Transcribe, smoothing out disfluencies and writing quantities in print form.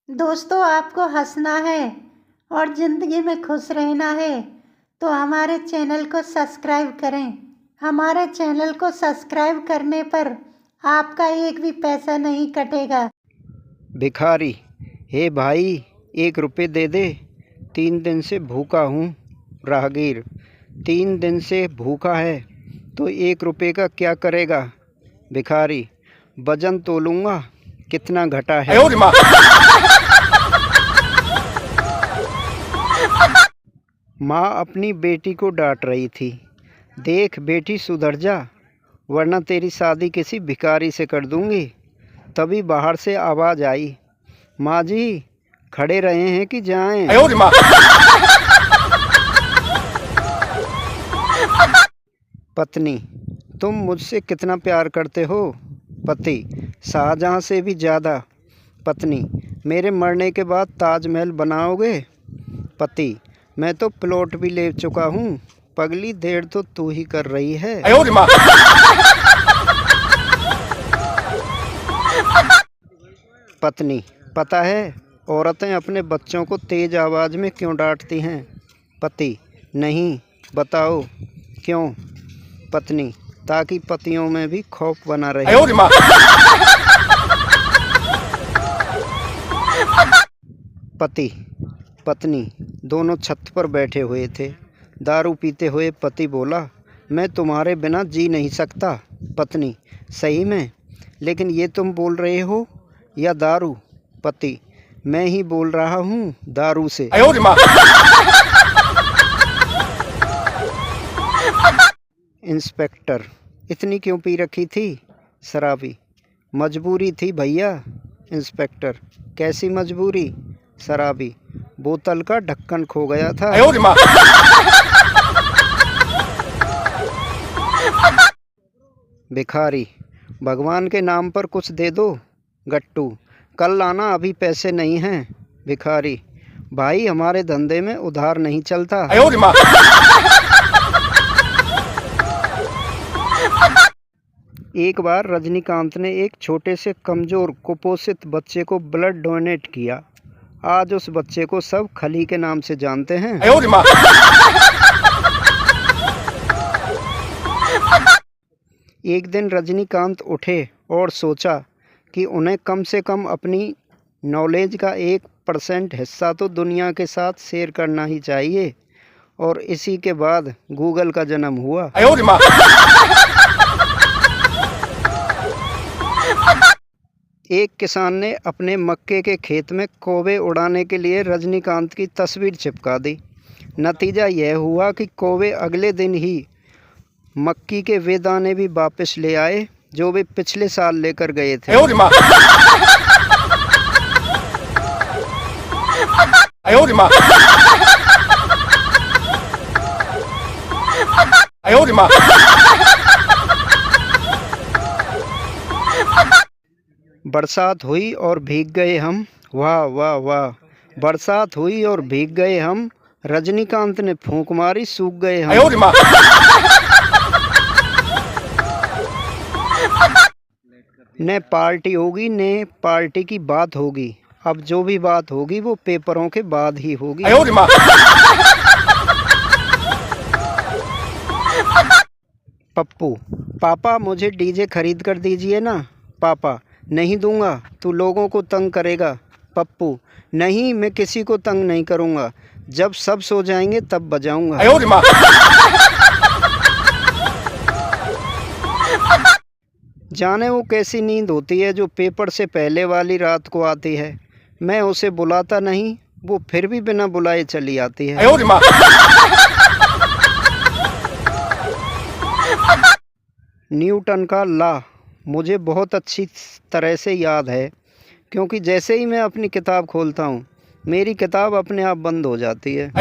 दोस्तों, आपको हंसना है और ज़िंदगी में खुश रहना है तो हमारे चैनल को सब्सक्राइब करें। हमारे चैनल को सब्सक्राइब करने पर आपका एक भी पैसा नहीं कटेगा। भिखारी, हे भाई 1 रुपये दे दे, 3 दिन से भूखा हूँ। राहगीर, 3 दिन से भूखा है तो 1 रुपये का क्या करेगा? भिखारी, वजन तोलूंगा, कितना घटा है। माँ अपनी बेटी को डांट रही थी, देख बेटी सुधर जा, वरना तेरी शादी किसी भिखारी से कर दूंगी। तभी बाहर से आवाज़ आई, माँ जी खड़े रहे हैं कि जाएं? पत्नी, तुम मुझसे कितना प्यार करते हो? पति, शाहजहां से भी ज़्यादा। पत्नी, मेरे मरने के बाद ताजमहल बनाओगे? पति, मैं तो प्लॉट भी ले चुका हूँ, पगली देर तो तू ही कर रही है। पत्नी, पता है औरतें अपने बच्चों को तेज़ आवाज़ में क्यों डांटती हैं? पति, नहीं, बताओ क्यों? पत्नी, ताकि पतियों में भी खौफ बना रहे। पति, पत्नी दोनों छत पर बैठे हुए थे। दारू पीते हुए पति बोला, मैं तुम्हारे बिना जी नहीं सकता। पत्नी, सही में? लेकिन ये तुम बोल रहे हो या दारू? पति, मैं ही बोल रहा हूँ दारू से। इंस्पेक्टर, इतनी क्यों पी रखी थी? शराबी, मजबूरी थी भैया। इंस्पेक्टर, कैसी मजबूरी? शराबी, बोतल का ढक्कन खो गया था। भिखारी, भगवान के नाम पर कुछ दे दो। गट्टू, कल लाना, अभी पैसे नहीं हैं। भिखारी, भाई हमारे धंधे में उधार नहीं चलता। एक बार रजनीकांत ने एक छोटे से कमज़ोर कुपोषित बच्चे को ब्लड डोनेट किया। आज उस बच्चे को सब खली के नाम से जानते हैं। एक दिन रजनीकांत उठे और सोचा कि उन्हें कम से कम अपनी नॉलेज का 1% हिस्सा तो दुनिया के साथ शेयर करना ही चाहिए। और इसी के बाद गूगल का जन्म हुआ। एक किसान ने अपने मक्के के खेत में कौवे उड़ाने के लिए रजनीकांत की तस्वीर चिपका दी। नतीजा यह हुआ कि कौवे अगले दिन ही मक्की के वे दाने भी वापस ले आए जो वे पिछले साल लेकर गए थे। बरसात हुई और भीग गए हम, वाह वाह वाह। बरसात हुई और भीग गए हम, रजनीकांत ने फूंक मारी, सूख गए हम। न पार्टी होगी न पार्टी की बात होगी, अब जो भी बात होगी वो पेपरों के बाद ही होगी। पप्पू, पापा मुझे डीजे खरीद कर दीजिए ना। पापा, नहीं दूंगा, तू लोगों को तंग करेगा। पप्पू, नहीं, मैं किसी को तंग नहीं करूंगा, जब सब सो जाएंगे तब बजाऊंगा। जाने वो कैसी नींद होती है जो पेपर से पहले वाली रात को आती है। मैं उसे बुलाता नहीं, वो फिर भी बिना बुलाए चली आती है। न्यूटन का लॉ मुझे बहुत अच्छी तरह से याद है, क्योंकि जैसे ही मैं अपनी किताब खोलता हूँ मेरी किताब अपने आप बंद हो जाती है।